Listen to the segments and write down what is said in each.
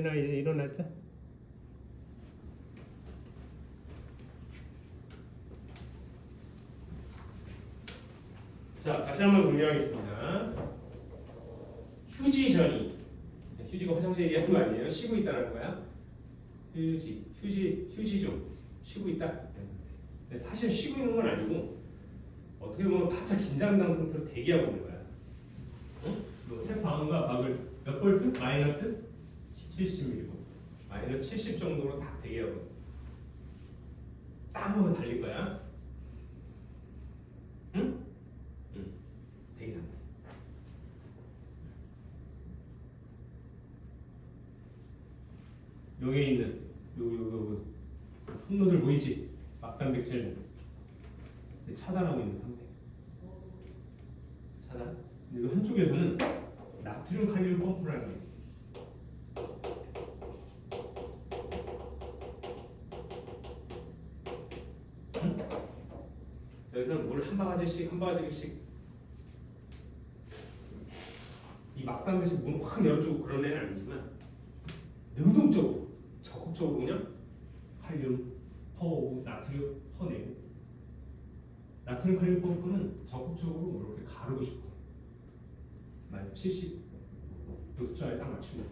나 이제 일어났죠? 자, 다시 한번 정리하겠습니다. 휴지전이 휴지가 화장실 얘기하는 거 아니에요? 쉬고 있다는 거야. 휴지 좀 쉬고 있다. 근데 사실 쉬고 있는 건 아니고 어떻게 보면 바짝 긴장당 상태로 대기하고 있는 거야. 새 방음과 박을 몇 볼트? 마이너스 70mm고 마이너스 70 정도로 딱 대기하고 딱 하면 달릴 거야. 응? 응. 대기 상태. 여기에 있는 요 통로들 보이지? 막단백질 차단하고 있는 상태. 차단. 그리고 한쪽에서는 나트륨 칼륨 펌프라는 게 있어요. 응? 여기서는 물 한 바가지씩 이 막단백질 문을 확 열어주고 그런 애는 아니지만 능동적으로 적극적으로 그냥 칼륨 퍼오고 나트륨 퍼내고 나트륨 칼륨 펌프는 적극적으로 이렇게 가르고 싶어. 만 70 요 숫자에 딱 맞추고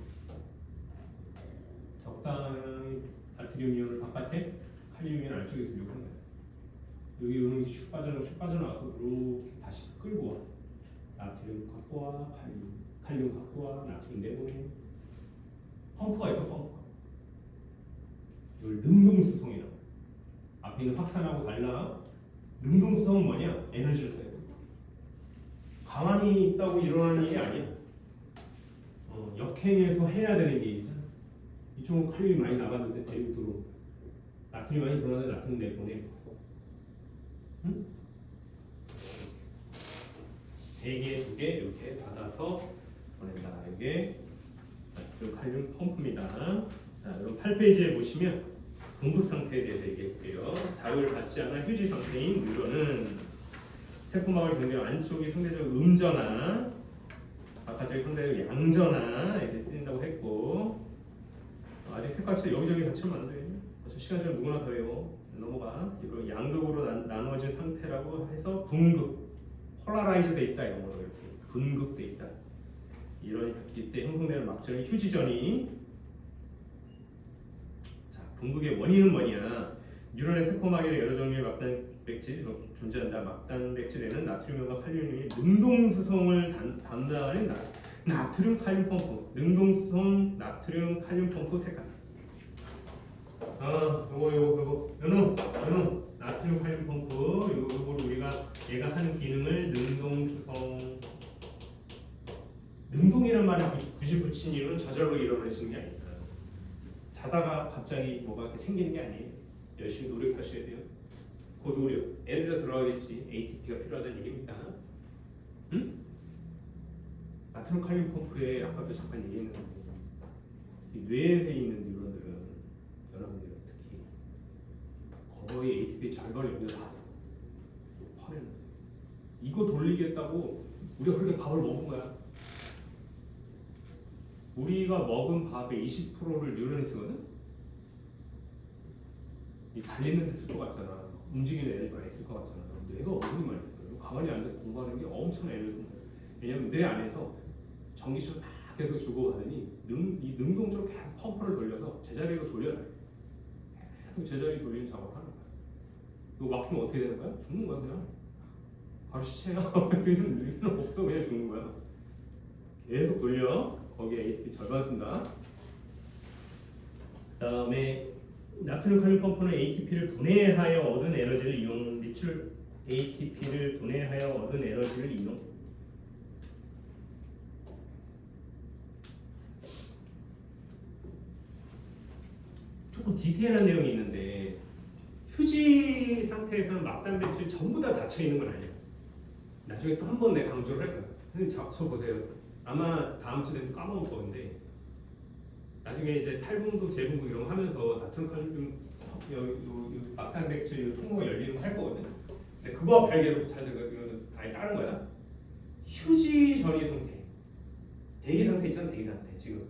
적당히 나트륨 이온을 바깥에 칼륨 이온 안쪽에서 이렇게 하는 거야. 여기 이런 게 슉 빠져나가고 이렇게 다시 끌고 와. 나트륨 갖고 와, 칼륨 갖고 와, 나트륨 내보내. 펌프가 있어, 펌프가. 이걸 능동수송이라고. 앞에 있는 확산하고 달라. 능동수송은 뭐냐? 에너지를 써야 돼. 가만히 있다고 일어나는 일이 아니야. 역행해서 해야 되는 일이잖아. 이쪽은 칼륨이 많이 나갔는데 데리고 들어오고 나트륨이 많이 들어가는데 나트륨 내보내고. 응? 3개, 2개 이렇게 받아서 보낸다. 이게 나트륨 칼륨 펌프입니다. 자, 여러분 8페이지에 보시면 공급 상태에 대해서 얘기할게요. 자극을 받지 않아 휴지 상태인 뉴런은 세포막을 경계로 안쪽이 상대적으로 음전화, 바깥쪽이 상대적으로 양전화 이렇게 뜬다고 했고, 아직 색깔치 여기저기 갇히면 안 돼. 시간 좀 누구나 더 해요. 넘어가. 이거 양극으로 나누어진 상태라고 해서 분극, 폴라라이즈 돼 있다 이런 거로 이렇게 분극돼 있다. 이런 이때 형성되는 막전의 휴지전이 자 분극의 원인은 뭐냐? 뉴런의 세포막에 여러 종류의 막단백질이 존재한다. 막단백질에는 나트륨과 칼륨이 능동수송을 담당하는 나트륨 칼륨 펌프, 능동수송 나트륨 칼륨 펌프 색깔. 요거 나트륨 칼륨 펌프 요거를 우리가 얘가 하는 기능을 능동수송. 능동이라는 말을 굳이 붙인 이유는 저절로 일어나시는 게 아니다. 자다가 갑자기 뭐가 이렇게 생기는 게 아니에요. 열심히 노력하셔야 돼요. 그 노력, 에너지가 들어가겠지. ATP가 필요하다는 얘기입니다. 응? 나트륨 칼륨 펌프에 아까도 잠깐 얘기했는데 뇌에 있는 뉴런들은 여러분들 특히 거의 ATP 절반을 여기다 다 써. 화내는 이거 돌리겠다고 우리가 그렇게 밥을 먹은 거야. 우리가 먹은 밥의 20%를 뉴런이 쓰거든? 이 달리는 데 쓸 것 같잖아. 움직이는 에너지 많이 쓸 것 같잖아. 뇌가 얼마나 많이 써요. 가만히 앉아서 공부하는 게 엄청난 에너지. 왜냐면 뇌 안에서 전기줄을 막 계속 주고받으니 이 능동적으로 계속 펌프를 돌려서 제자리로 돌려놔요. 계속 제자리 돌리는 작업을 하는 거야. 이거 막히면 어떻게 되는 거야? 죽는 거야 그냥. 바로 시체야. 의미는 없어. 그냥 죽는 거야. 계속 돌려. 거기에 ATP 절반 쓴다. 그 다음에 나트륨 칼륨 펌프는 ATP를 분해하여 얻은 에너지를 이용. 리출 ATP를 분해하여 얻은 에너지를 이용. 조금 디테일한 내용이 있는데 휴지 상태에서는 막단백질 전부 다 닫혀 있는 건 아니에요. 나중에 또 한 번 내가 강조를 할 거야. 선생님 저 보세요. 아마 다음 주 되면 까먹을 건데 나중에 이제 탈분극, 재분극 이런 거 하면서 나트륨 칼륨 막단백질 통로가 열리는 거 할 거거든. 근데 그거와 별개로 잘 이거 아예 다른 거야. 휴지 전이 상태, 대기 상태 있잖아. 대기 상태 지금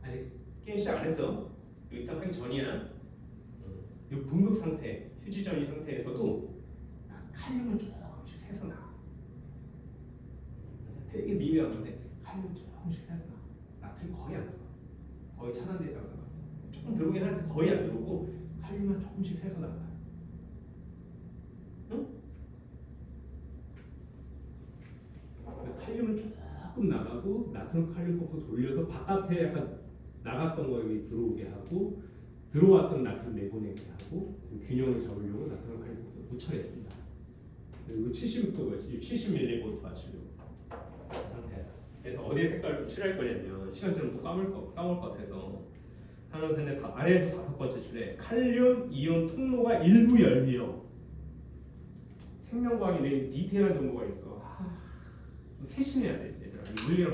아직 게임 시작 안 했어. 여기 딱 하기 전이야. 이 분극 상태, 휴지전이 상태에서도 칼륨은 조금씩 새서 나. 되게 미묘한 건데 칼륨은 조금씩 새서 나. 나트륨 거의 안 들어. 거의 차단돼 있다고 생각. 조금 들어오긴 하는데 거의 안 들어오고 칼륨만 조금씩 새서 나가. 응? 칼륨은 조금 나가고 나트륨 칼륨 펌프 돌려서 바깥에 약간 나갔던 거 여기 들어오게 하고 들어왔던 나트륨 내보내게 하고 균형을 잡으려고 나트륨 칼륨 펌프 묻혀냈습니다. 그리고 70도 70mV 맞추려고 상태야. 그래서 어디에 색깔을 좀 칠할 거냐면 시간처럼 또 까먹을 것 같아서 하나 셋넷 다 아래에서 5번째 줄에 칼륨 이온 통로가 일부 열려. 생명과학이 되게 디테일한 정보가 있어. 세심해야 돼, 얘들아. 물리랑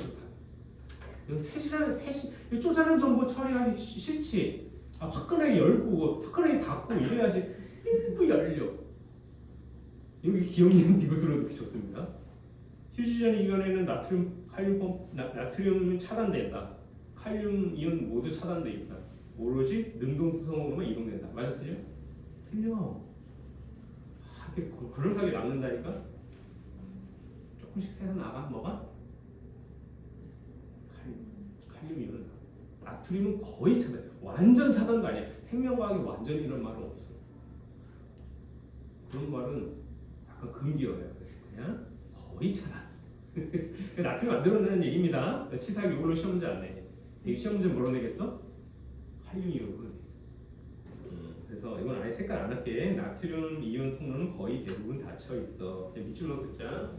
비슷하다. 이거 쪼잔한 정보 처리하기 싫지. 화끈하게 열고 화끈하게 닫고 이래야지. 일부 열려. 여기 기억력 디귿으로 이렇게 좋습니다. 휴지전 이간에는 나트륨은 차단된다. 칼륨 이온 모두 차단돼 있다. 오로지 능동수성으로만 이동된다. 맞아, 틀려? 틀려. 이게 그럴싸하게 남는다니까. 조금씩 새서 나가. 뭐가? 칼륨 이온. 나트륨은 거의 차단. 완전 차단도 아니야. 생명과학이 완전 이런 말은 없어. 그런 말은 약간 금기어야. 그냥 거의 차단. 나트륨 안 들어온다는 얘기입니다. 치사하게 이걸로 시험 문제 안 내. 되게 시험 문제 뭐로 내겠어? 칼륨 이온으로 내. 그래서 이건 아예 색깔 안 할게. 나트륨 이온 통로는 거의 대부분 닫혀 있어. 밑줄로 긋자.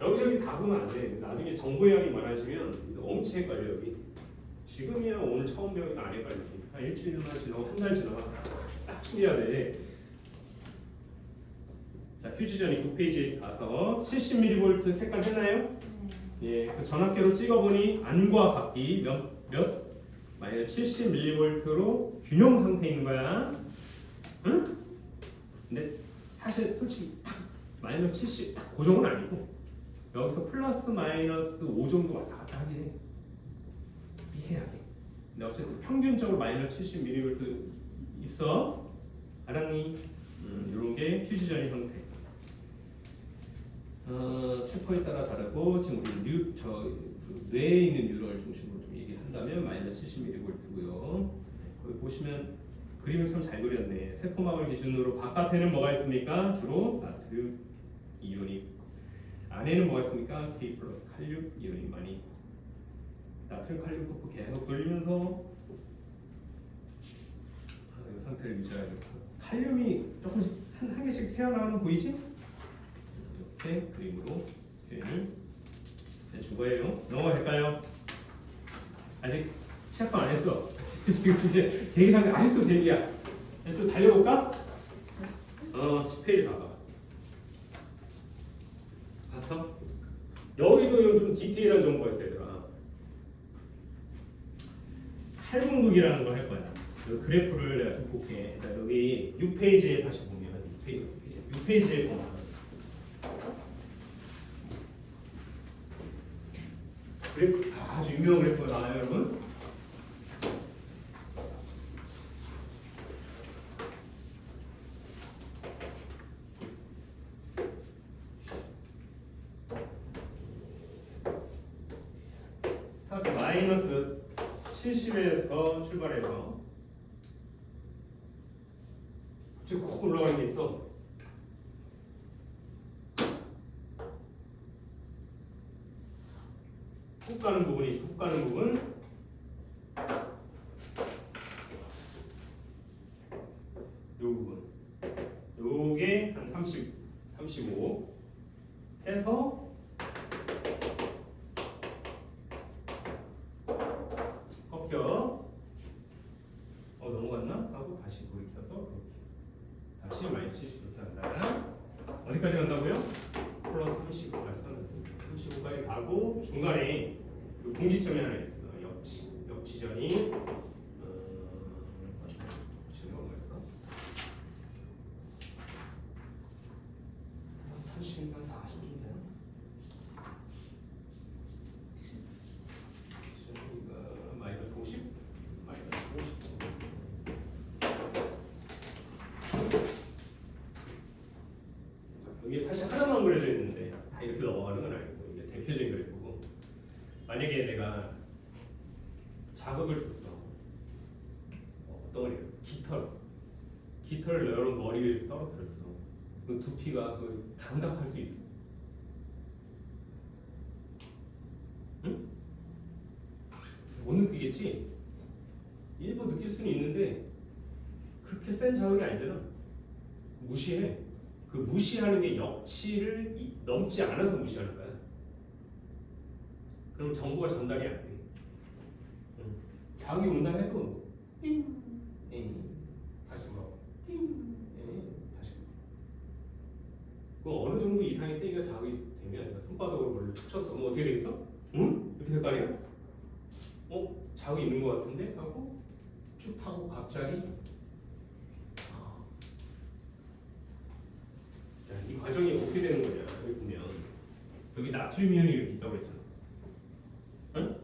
여기저기 다 보면 안 돼. 나중에 정보량이 많아지면 엄청 헷갈려. 여기 지금이야 오늘 처음 배우니까 안 헷갈리지. 한 일주일만 지나고 한 달 지나고 싹 추려야 돼. 자, 휴지전이 9페이지에 가서 70mV 색깔 했나요? 예, 그 전압계로 찍어보니 안과 밖이 몇? 마이너스 70mV로 균형 상태인 거야. 응? 근데 사실 솔직히 딱 마이너스 70 딱 고정은 아니고 여기서 플러스 마이너스 5 정도 왔다 갔다 하긴 해. 미세하게. 근데 어쨌든 평균적으로 마이너스 70mV 있어. 알았니? 이런 게 휴지전의 형태. 세포에 따라 다르고 지금 우리 뇌에 있는 뉴럴 중심으로 좀 얘기한다면 마이너스 70mV고요. 거기 보시면 그림을 참 잘 그렸네. 세포막을 기준으로 바깥에는 뭐가 있습니까? 주로 나트륨 이온이. 안에는 뭐가 있습니까? K 플러스 칼륨 이온이 많이. 나트륨 칼륨 펌프 계속 돌리면서 이 상태를 유지해야 돼. 칼륨이 조금씩 한 개씩 새어나가는 거 보이지? 이렇게 그림으로 표현을 해준 거예요. 넘어갈까요? 아직 시작도 안 했어. 지금 이제 대기상태 아직도 대기야. 좀 달려볼까? 10페이지 봐봐. 봤어? 여기도 좀 디테일한 정보가 있어요, 얘들아. 칼분극이라는 걸 할 거야. 이 그래프를 내가 좀 볼게. 그러니까 여기 6페이지에 다시 보면 6페이지에 보면 그래프 아주 유명한 그래프가 나와요, 여러분. 스타트 마이너스 70에서 출발해서 갑자기 훅 올라가는 게 있어. 훅 가는 부분이지. 훅 가는 부분. 요 부분. 요게 한 30, 35 해서 꺾여. 넘어갔나? 하고 다시 돌이켜서 이렇게. 다시 마이너스 70 이렇게 한다. 어디까지 간다고요? 플러스 35까지 가고 중간에 분기점이 하나 있어. 역지전이 역지전이 얼마였어? 30분 40분 되나? 마이너스 50? 이걸 줬어. 덩어리 깃털을 여러 머리 위에 떨어뜨렸어. 그 두피가 그 감각할 수 있어. 응? 못 느끼겠지? 일부 느낄 수는 있는데 그렇게 센 자극이 아니잖아. 무시해. 그 무시하는 게 역치를 넘지 않아서 무시하는 거야. 그럼 정보가 전달이 안 돼. 응. 자극이 온다 해도 띵, 다시 뭐 띵, 다시. 그 어느 정도 이상의 세기가 자극이 되면 손바닥으로 원래 툭 쳤어. 어떻게 되겠어? 응? 이렇게 색깔이야? 자극이 있는 것 같은데? 하고 쭉 하고 갑자기 이 과정이 어떻게 되는 거냐? 여기 보면 여기 나트륨 이온이 이렇게 있다고 했잖아. 응?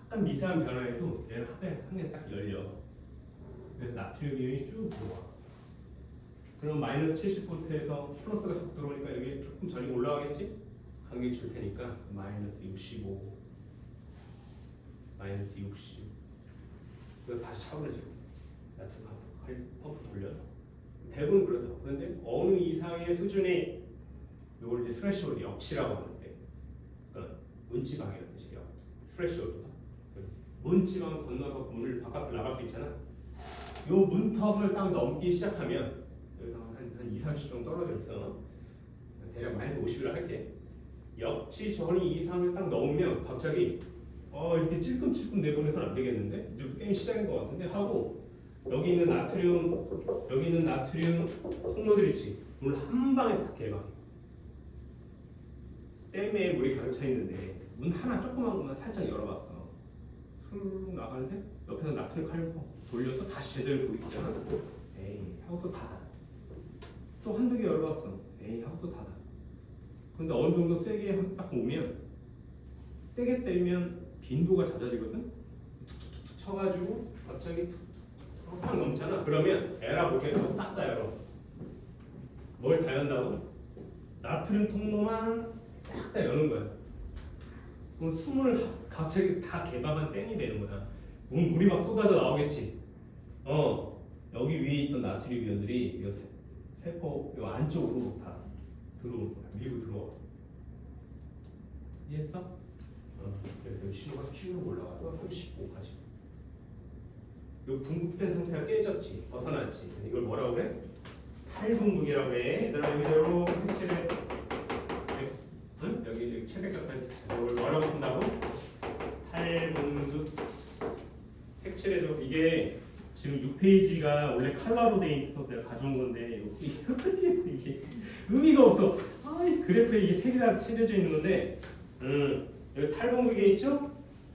약간 미세한 변화에도 얘는 한 개 딱 열려. 그래서 나트륨 이온이 쭉 들어와. 그럼 마이너스 70V에서 플러스가 자꾸 들어오니까 여기 조금 전이 올라가겠지? 간격이 줄 테니까 마이너스 65, 마이너스 60. 그래서 다시 차분해져. 나트륨 펌프 돌려서. 대부분 그렇다. 그런데 어느 이상의 수준의 이걸 이제 스레시홀드 역치라고 하는데, 그러니까 문지방이라는 뜻이에요. 스레시홀드가 문지방을 건너서 문을 바깥으로 나갈 수 있잖아. 이 문턱을 딱 넘기 시작하면 여기서 한 2, 30 정도 떨어져 있어. 대략 마이너스 50이라 할게. 역치 전이 이상을 딱 넘으면 갑자기 이렇게 찔끔찔끔 내보내서는 안 되겠는데 이제부터 게임 시작인 것 같은데 하고 여기 있는 나트륨 통로들 있지. 물 한 방에 싹 개방. 댐에 물이 가득 차 있는데 문 하나 조그만 것만 살짝 열어봤어. 술 나가는데 옆에서 나트륨 칼륨 돌려서 다시 제자리로 돌리잖아. 에이 하고 또 닫아. 또 한두 개 열어봤어. 에이 하고 또 닫아. 근데 어느 정도 세게 딱 오면 세게 때리면 빈도가 잦아지거든. 툭툭툭 쳐가지고 갑자기 툭툭 넘잖아. 그러면 에라 볼게요. 싹 다 열어. 뭘 다 연다고? 나트륨 통로만 싹 다 여는 거야. 그럼 숨을 갑자기 다 개방한 땡이 되는 거야. 물이 막 쏟아져 나오겠지. 여기 위에 있던 나트륨 이온들이 이 세포 이 안쪽으로 다 들어오는 거야. 밀고 들어와. 이해했어? 그래서 신호가 쭉 올라가서 35까지. 이 분급된 상태가 깨졌지, 벗어났지. 이걸 뭐라고 그래? 탈분극이라고 해. 얘들아 여기대로 색칠해. 응? 여기 최대값까지. 이걸 뭐라고 쓴다고? 탈분극. 색칠해줘. 이게 지금 6페이지가 원래 컬러로 돼 있어서 내가 가져온 건데 이게 의미가 없어. 그래프에 이게 색이 다 칠해져 있는 건데, 여기 탈분극에 있죠?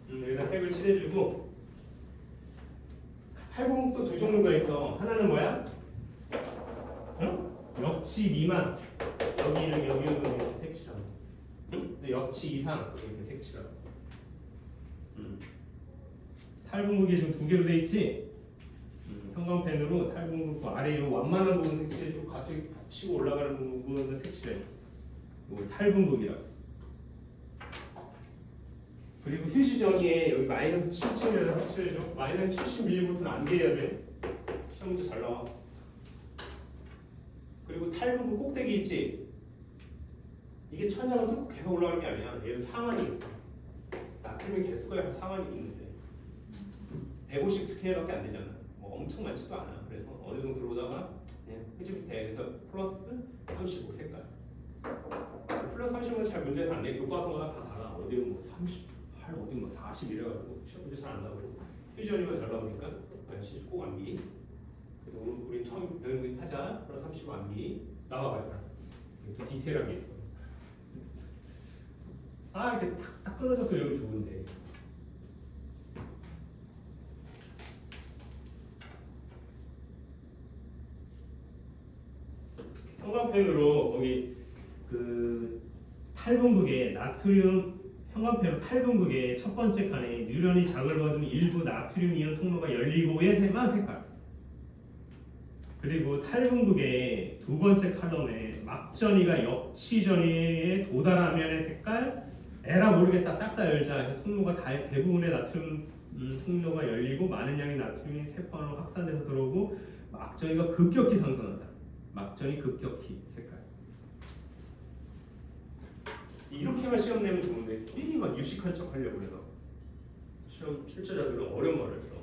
여기다 색을 칠해주고. 탈분극도 두 종류가 있어. 하나는 뭐야? 역치 미만. 여기는 이렇게 색칠하고. 근데 역치 이상 이렇게 색칠하고. 탈분극이 지금 두 개로 돼 있지? 형광펜으로 탈분극 아래 이 완만한 부분 색칠해주고 갑자기 푹 치고 올라가는 부분을 색칠해. 이거 탈분극이라고. 그리고 휴지 전이에 여기 마이너스 77에다 색칠해줘. 마이너스 70mV는 안 돼야 돼. 시험 문제 잘 나와. 그리고 탈분극 꼭대기 있지? 이게 천장을 뚫고 계속 올라가는 게 아니야. 얘는 상한이 있어. 나트륨의 개수가 상한이 있는데 150 스케일밖에 안 되잖아. 뭐 엄청 많지도 않아. 그래서 어느 정도 들어오다가 그냥 흐지부지 돼. 그래서 플러스 35 색깔. 플러스 35는 잘 문제는 안 돼. 교과서마다 다 달라. 어디는 뭐 38, 어디는 뭐 40 이래가지고 시험 문제 잘 안 나오고 휴지원이만 잘 나오니까 70꼭 암기. 그래서 오늘 우리 처음 배우는 거 하자. 플러스 35 암기. 나와봐요. 또 디테일하게 있어. 이렇게 탁탁 끊어져서 여기 좋은데. 형광펜으로 거기 그 탈분극에 나트륨 형광펜으로 탈분극의 첫 번째 칸에 뉴런이 자극을 받으면 일부 나트륨 이온 통로가 열리고의 세만 색깔. 그리고 탈분극의 두 번째 칼럼에 막전이가 역치전이에 도달하면의 색깔. 에라 모르겠다 싹 다 열자. 통로가 다 대부분의 나트륨 통로가 열리고 많은 양의 나트륨이 세포 안으로 확산돼서 들어오고 막전이가 급격히 상승한다. 막전이 급격히 색깔. 이렇게만 시험 내면 좋은데 괜히 막 유식한 척 하려고 그래서 시험 출제자들은 어려운 말을 써.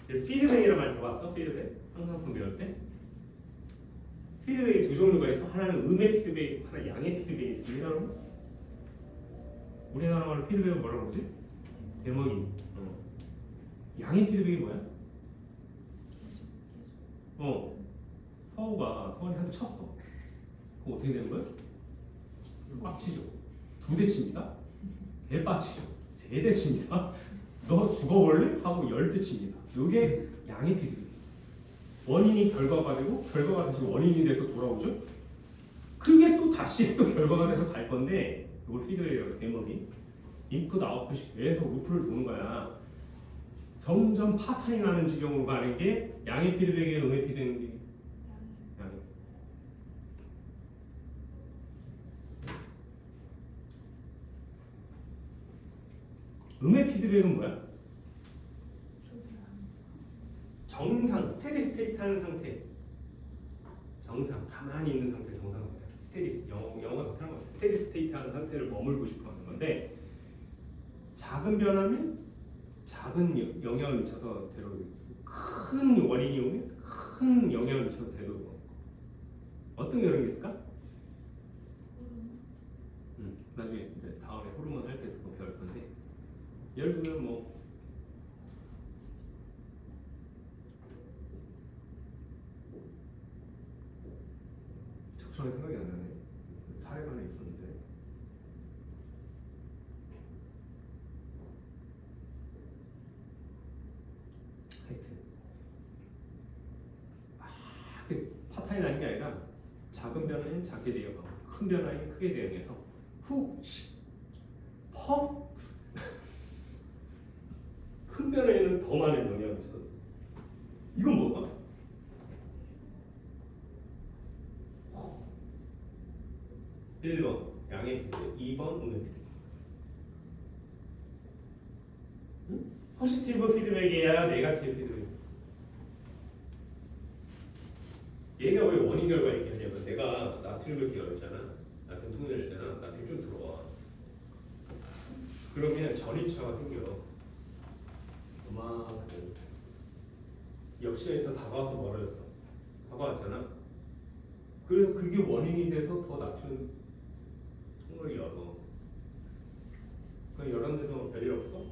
피드백이라는 말 들어봤어? 피드백? 항상성 배울 때? 피드백이 두 종류가 있어. 하나는 음의 피드백, 하나 양의 피드백이 있습니다. 우리나라 말로 피드백은 뭐라고 그러지? 대먹이. 양의 피드백이 뭐야? 서원이 한 대 쳤어. 그럼 어떻게 되는 거야? 빡치죠. 2대 칩니다. 대빡치죠. 3대 칩니다. 너 죽어볼래? 하고 10대 칩니다. 이게 양의 피드백. 원인이 결과가 되고 결과가 다시 원인이 돼서 돌아오죠. 그게 또 다시 또 결과가 돼서 갈 건데 이걸 피드백이라고 대목이 인풋 아웃풋이 계속 루프를 도는 거야. 점점 파탄이 나는 지경으로 가는 게 양의 피드백이에요, 음의 피드백이. 양의. 음의 피드백은 뭐야? 정상, 스테디 스테이트 하는 상태. 정상, 가만히 있는 상태, 정상 상태. 스테디, 영어가 그렇게 하는 거야. 스테디 스테이트 하는 상태를 머물고 싶어 하는 건데 작은 변화는 작은 영향을 미쳐서 데려오고 큰 원인이 오면 큰 영향을 미쳐서 데려오고 어떤 영향이 있을까? 나중에 이제 다음에 호르몬 할 때 그거 배울 건데 예를 들면 뭐 적절하게 생각이 안 나네. 사례가 하나 있었는데 하여튼 파탄이 나는 게 아니라 작은 변화는 작게 대응하고 큰 변화는 크게 대응해서 큰 변화에는 더 많은 영향을 미쳐. 이건 뭘까? 1번 양의 피드백, 2번 음의 피드백. 포지티브 피드백이야, 네거티브 피드백. 얘가 왜 원인 결과 얘기하냐면 내가 나트륨을 기울였잖아. 나트륨 통을 열잖아. 나트륨 좀 들어와. 그러면 전이차가 생겨. 그만큼 역시에서 다가와서 멀어졌어. 다가왔잖아. 그래서 그게 원인이 돼서 더 나트륨 통로를 열어. 그 열었는데도 별일 없어?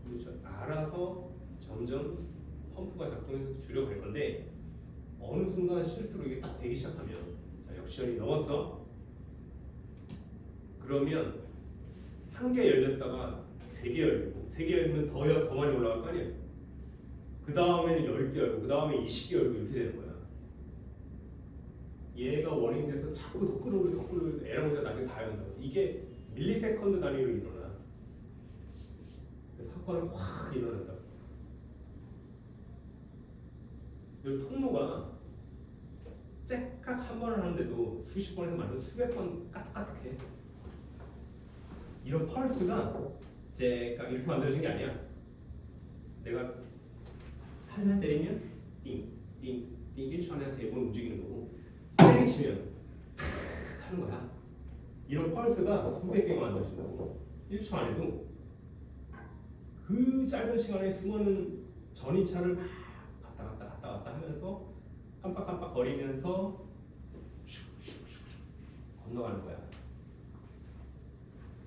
그렇죠. 알아서 점점 펌프가 작동해서 줄여갈 건데 어느 순간 실수로 이게 딱 되기 시작하면 자 역시원이 넘었어. 그러면 한 개 열렸다가 3개 열리고 3개 열면 더 많이 올라갈 거 아니야. 그 다음에는 10개 열고 그 다음에 20개 열고 이렇게 되는 거야. 얘가 원인이 돼서 자꾸 더 끌어올려 에러가 나중에 다 열린다고. 이게 밀리세컨드 단위로 일어나. 사건이 확 일어난다. 이 통로가 째깍 한 번을 하는데도 수십 번에서 만든 수백 번 까딱까딱해. 이런 펄스가 째깍 이렇게 만들어진 게 아니야. 내가 살살 때리면 띵, 띵, 띵 1초 안에 한 3번 움직이는 거고 세게 치면 하는 거야. 이런 펄스가 수백 개가 만들어진다고. 1초 안에도 그 짧은 시간에 수많은 전이차를 막 갔다 갔다 하면서 깜빡깜빡 거리면서 슉슉슉 건너가는 거야.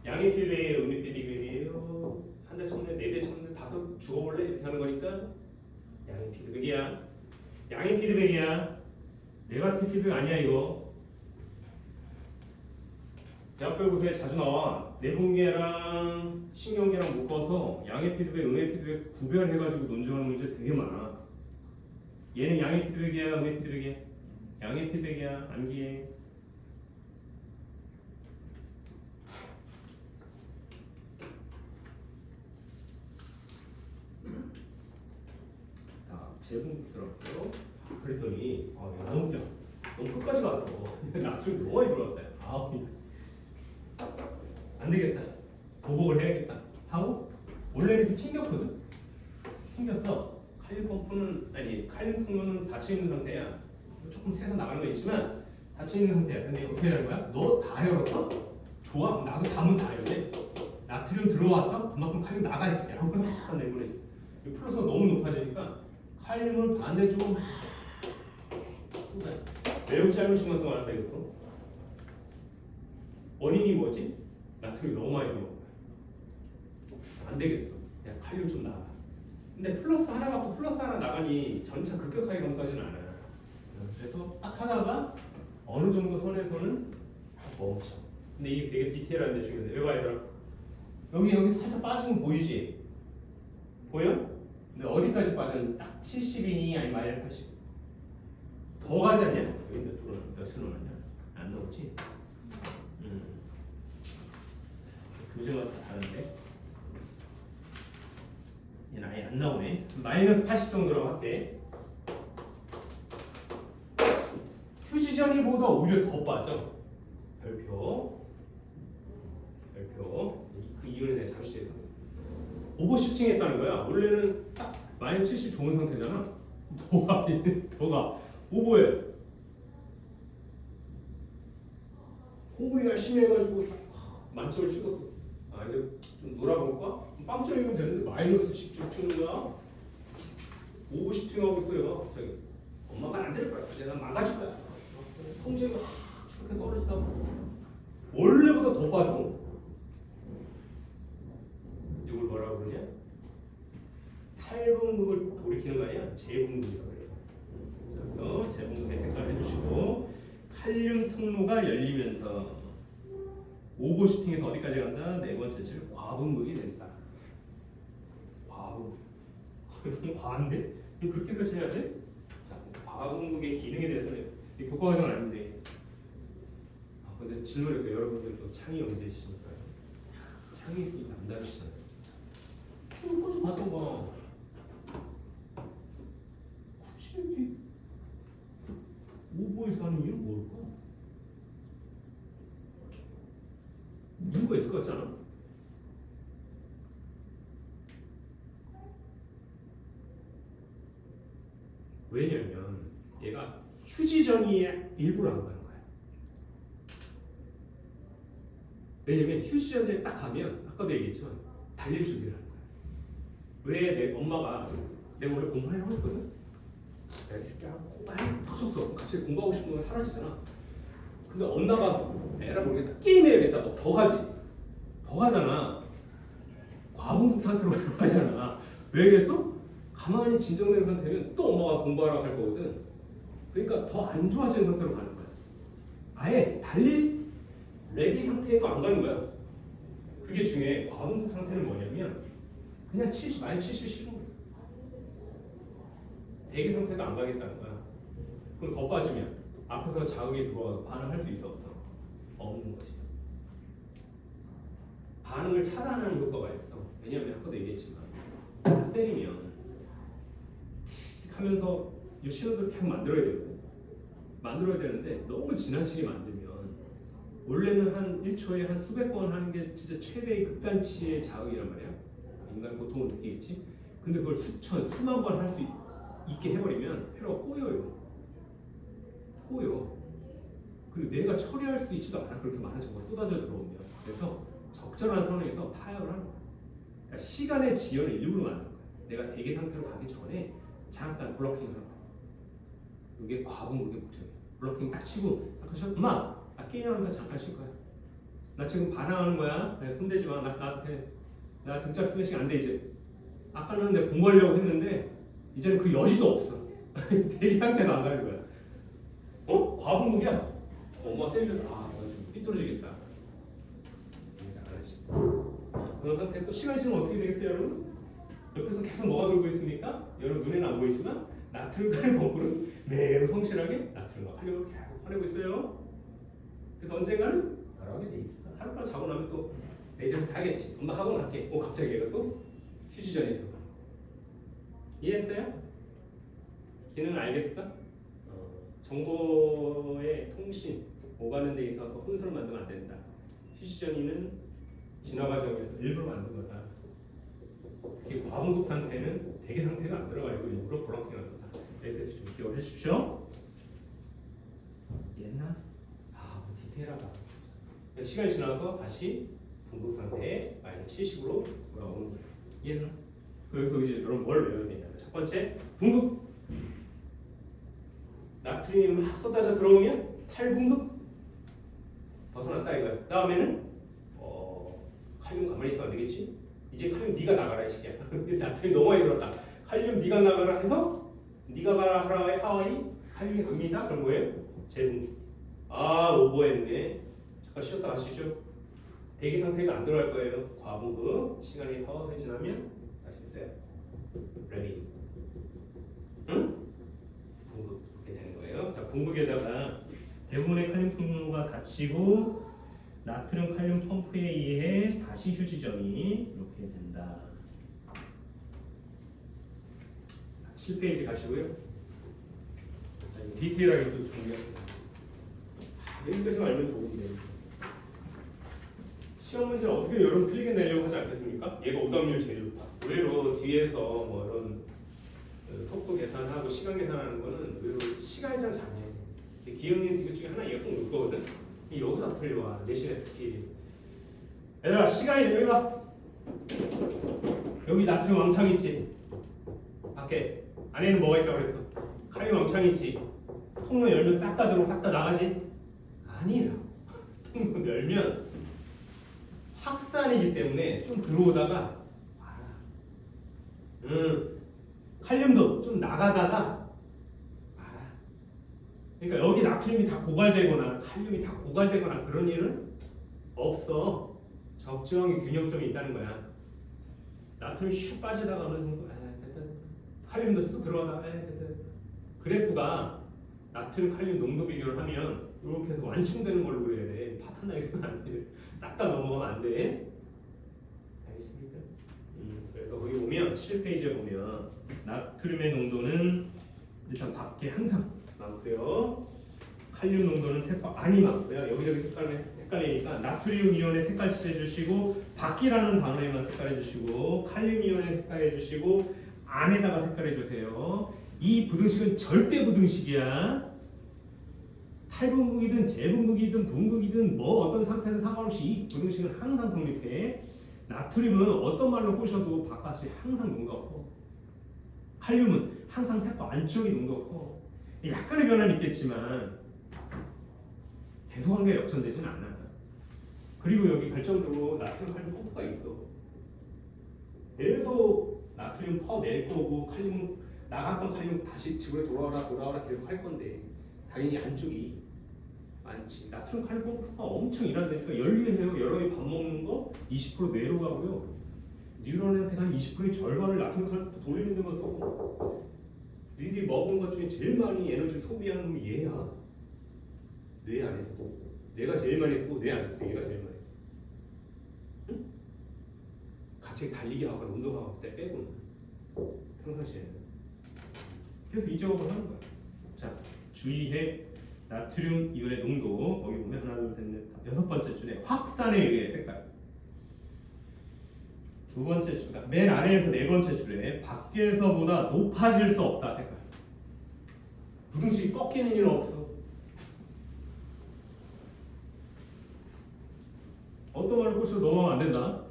양의 피드백이에요, 음의 피드백이에요. 한 대 쳤네, 4대 쳤네, 5 죽어볼래? 이렇게 하는 거니까 양의 피드백이야. 양의 피드백이야. 네거티브 피드백 아니야 이거. 대학별고사에 자주 나와. 내분계랑 신경계랑 묶어서 양의 피드백, 음의 피드백 구별해가지고 논증하는 문제 되게 많아. 얘는 양의 피드백이야, 음의 피드백이야? 양의 피드백이야, 암기해. 자, 재분 들었고요. 그랬더니 너무 끝까지 갔어. 나중에 너무 많이 들어왔다. 안 되겠다. 보복을 해야겠다. 하고 원래는 이렇게 튕겼거든. 튕겼어. 칼륨 펌프는 아니 칼륨 통로는 닫혀 있는 상태야. 조금 새서 나가는 거 있지만 닫혀 있는 상태야. 근데 어떻게 하는 거야? 너 다 열었어? 좋아. 나도 다 문 다 열네. 나트륨 들어왔어? 그만큼 칼륨 나가 있어. 야, 그거 다 내보내. 플러스가 너무 높아지니까 칼륨을 반대쪽으로 막 쏟아요. 매우 짧은 시간 동안 한다 이것도. 원인이 뭐지? 나트륨이 너무 많이 들어온 거야. 안 되겠어. 야, 칼륨 좀 나가. 근데 플러스 하나 갖고 플러스 하나 나가니 전차 급격하게 감소하지는 않아요. 그래서 딱 하다가 어느 정도 선에서는 멈춰. 근데 이게 되게 디테일한데 중요해. 왜 봐야 돼? 여기 살짝 빠지는 거 보이지? 보여? 근데 어디까지 빠졌는지 딱 70이니 아니 마이너스 80. 더 가지 않냐? 여기 몇으로 나왔냐? 안 나오지? 교재가 다 다른데? 얘는 아예 안 나오네. 마이너스 80 정도라고 할게. 휴지전이보다 오히려 더 빠져. 별표. 그 이유는 내가 잠시 해서. 오버슈팅 했다는 거야. 원래는 딱 마이너스 70 좋은 상태잖아. 더가 오버해. 공부 열심히 해가지고 만점을 찍었어. 아 이제 좀 놀아볼까? 빵점이면 되는데 마이너스 10점 치는 거야. 오버슈팅하고 있고요. 갑자기 엄마가 안 될 거야. 내가 막아줄 거야. 성적이 저렇게 떨어지다 원래보다 더 빠져. 이걸 뭐라고 그러냐? 탈분극을 돌이키는 거 아니야? 재분극이라고 그래요. 그래서 재분극의 색깔 해주시고 칼륨 통로가 열리면서 오버슈팅에서 어디까지 간다? 네 번째 줄 과분극이 된다. 과분극. 너무 과한데? 이거 그렇게까지 해야 돼? 자, 과분극의 기능에 대해서는 교과 과정은 아닌데. 아, 근데 질문이니까 여러분들도 창의 영재시니까 창의 남다르시잖아요. 이거 좀 봤던 거. 굳이 이렇게 오버에서 하는 이유는 뭘까? 이유가 있을 것 같지 않아? 왜냐면 얘가 휴지전이의 일부러 안 가는 거야. 왜냐면 휴지전에 딱 가면 아까도 얘기했지만 달릴 준비를 하는 거야. 왜 내 엄마가 내가 원래 공부하려고 했거든? 내가 이 새끼야 공부하려고 터졌어. 갑자기 공부하고 싶은 건 사라지잖아. 근데 엄마가 에라 모르겠다. 게임해야겠다. 더 가지. 더 가잖아. 과분극 상태로 들어가잖아. 왜겠어? 가만히 진정된 상태는 또 엄마가 공부하라고 할 거거든. 그러니까 더 안 좋아지는 상태로 가는 거야. 아예 달릴 레디 상태에도 안 가는 거야. 그게 중요해. 과분극 상태는 뭐냐면 그냥 70, 마이너스 70이 싫은 거야. 대기 상태도 안 가겠다는 거야. 그럼 더 빠지면 앞에서 자극이 들어와도 반응할 수 있어 없어? 없는 거지. 반응을 차단하는 효과가 있어. 왜냐면 아까도 얘기했지만 때리면 하면서 이 신호들을 계속 만들어야 되거든. 만들어야 되는데 너무 지나치게 만들면 원래는 한 1초에 한 수백 번 하는 게 진짜 최대의 극단치의 자극이란 말이야. 인간 고통을 느끼겠지. 근데 그걸 수천, 수만 번 할 수 있게 해버리면 회로가 꼬여요. 꼬여. 그리고 내가 처리할 수 있지도 않아. 그렇게 많은 정보가 쏟아져 들어오면. 그래서 적절한 상황에서 파열을 하는 거야. 그러니까 시간의 지연을 일부러 만드는 거야. 내가 대기 상태로 가기 전에 잠깐 블러킹을 하는 거야. 이게 과분극의 목적이야. 블러킹 딱 치고 잠깐 쉬어. 엄마! 나 게임하니까 잠깐 쉴 거야. 나 지금 반항하는 거야. 내가 손대지 마. 나 등짝 스매싱 안 돼 이제. 아까는 내가 공부하려고 했는데 이제는 그 여지도 없어. 대기 상태도 안 가는 거야. 어? 과분극이야. 엄마 때리면 나 지금 삐뚤어지겠다. 이제 안 하지. 그런 상태 또 시간이 지나면 어떻게 되겠어요, 여러분? 옆에서 계속 뭐가 돌고 있습니까? 여러분 눈에는 안 보이지만 나트륨 칼륨 펌프는 매우 성실하게 나트륨과 칼륨을 계속 퍼내고 있어요. 그래서 언젠가는 돌아오게 돼 있어. 하룻밤 자고 나면 또 내일은 가겠지. 엄마 하고 날게. 갑자기 얘가 또 휴지전에 들어가. 이해했어요? 기능을 알겠어? 정보의 통신, 오가는 데 있어서 혼선을 만들면 안 된다. 휴지전이는 진화 과정에서 일부러 만든 거다. 이게 과분급 상태는 대기 상태가 안 들어가고 일부러 블록킹한 거다. 여기까지 좀 기억해 주십시오. 이해했나? 뭐 디테일하다. 시간이 지나서 다시 분급 상태에 -70으로 돌아오는 거예요. 이해했나? 그래서 이제 여러분 뭘 외워야 되냐면 첫 번째 분급. 나트륨이 막 쏟아져 들어오면 탈분급 벗어났다 이거야. 다음에는 칼륨 가만히 있으면 안 되겠지? 이제 칼륨 네가 나가라 이 새끼야. 나트륨 너무 많이 들었다. 칼륨 네가 나가라 해서 네가 가라 하라의 하와이 칼륨이 갑니다. 그럼 뭐예요? 재분급. 오버했네. 잠깐 쉬었다 가시죠. 대기 상태가 안 들어갈 거예요. 과분급. 시간이 서서히 지나면 다시 있어요. 레디. 응? 분급 이렇게 되는 거예요. 자, 분급에다가 대부분의 칼륨 통로가 닫히고 나트륨 칼륨 펌프에 의해 다시 휴지점이 이렇게 된다. 7페이지 가시고요. 디테일하게 또 정리합니다. 여기까지만 알면 좋은데 시험 문제는 어떻게 여러분 틀리게 내려고 하지 않겠습니까? 얘가 오답률 제일 좋다. 의외로 뒤에서 뭐 이런 속도 계산하고 시간 계산하는 거는 의외로 시간이 좀 잘해. 기억력 이것 중에 하나 얘가 꼭 올 거거든. 여기서 틀려와. 내신에 특히. 얘들아 시간이 여기 봐. 여기 나트륨 왕창 있지. 밖에 안에는 뭐가 있다고 그랬어? 칼륨 왕창 있지. 통로 열면 싹 다 들어오고 싹 다 나가지? 아니라 통로 열면 확산이기 때문에 좀 들어오다가 말아. 칼륨도 좀 나가다가 말아. 그러니까 여기 나트륨이 다 고갈되거나 칼륨이 다 고갈되거나 그런 일은 없어. 적정히 균형점이 있다는 거야. 나트륨 슉 빠지다가 어느 정도 칼륨도 쑥 들어가다가 그래프가 나트륨 칼륨 농도 비교를 하면 이렇게 해서 완충되는 걸로 그려야 돼. 파탄 나기는 안 돼. 싹 다 넘어가면 안 돼. 알겠습니까? 그래서 거기 보면 7페이지에 보면 나트륨의 농도는 일단 밖에 항상 많고요. 칼륨 농도는 색깔 안이 많고요. 여기저기 헷갈리니까 나트륨 이온에 색깔 칠해주시고 밖이라는 단어에만 색깔해주시고 칼륨 이온에 색깔해주시고 안에다가 색깔해주세요. 이 부등식은 절대 부등식이야. 탈분극이든 재분극이든 분극이든 뭐 어떤 상태는 상관없이 이 부등식은 항상 성립해. 나트륨은 어떤 말로 꼬셔도 바깥이 항상 농도가 커. 칼륨은 항상 세포 안쪽이 농도가 커. 약간의 변화는 있겠지만 대소관계가 역전되지는 않아. 그리고 여기 결정적으로 나트륨 칼륨 펌프가 있어. 계속 나트륨 퍼낼 거고 칼륨 나갔던 칼륨 다시 집으로 돌아오라 계속 할 건데 당연히 안쪽이 많지. 나트륨 칼륨 펌프가 엄청 일한다니까. 열리해요. 여러분이 밥 먹는 거 20% 뇌로 가고요. 뉴런한테 한 20%의 절반을 나트륨 칼륨 펌프 돌리는 데만 써. 니들이 먹은 것 중에 제일 많이 에너지를 소비하는 놈이 얘야. 뇌 안에서도. 뇌가 제일 많이 쓰고 뇌 안에서도 얘가 제일 많이 써. 응? 갑자기 달리기 하거나 운동하고 때 빼고는 평상시에는. 그래서 이 작업을 하는 거야. 자, 주의해. 나트륨 이온의 농도 거기 보면 하나 둘 셋 넷 여섯 번째 줄에 확산에 의해 색깔. 두 번째 줄, 그러니까 맨 아래에서 네 번째 줄에 밖에서보다 높아질 수 없다 색깔. 부등식이 꺾이는 일은 없어. 어떤 말을 꼬셔도 넘어가면 안 된다.